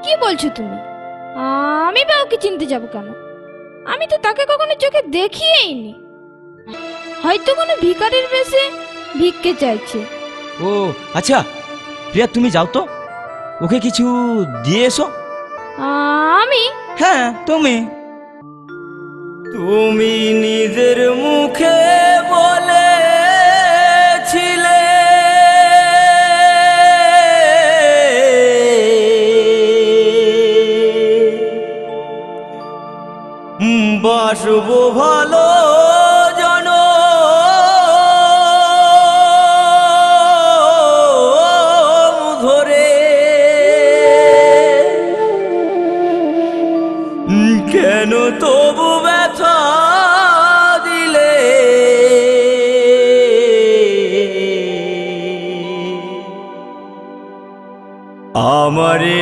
কি বলছো তুমি? আমি বা ওকে চিনতে যাব কেন? আমি তো তাকে কখনো চোখে দেখিয়েইনি। হয়তো কোনো ভিখারির বেশে ভিক্ষে চাইছে। ও আচ্ছা, প্রিয়া তুমি যাও তো, ওকে কিছু দিয়ে এসো। আমি? হ্যাঁ তুমি। তুমি নিজের মুখে বলেছিলে বাসবো ভালো জনম ধরে, কেন তবু ব্যথা দিলে আমারে।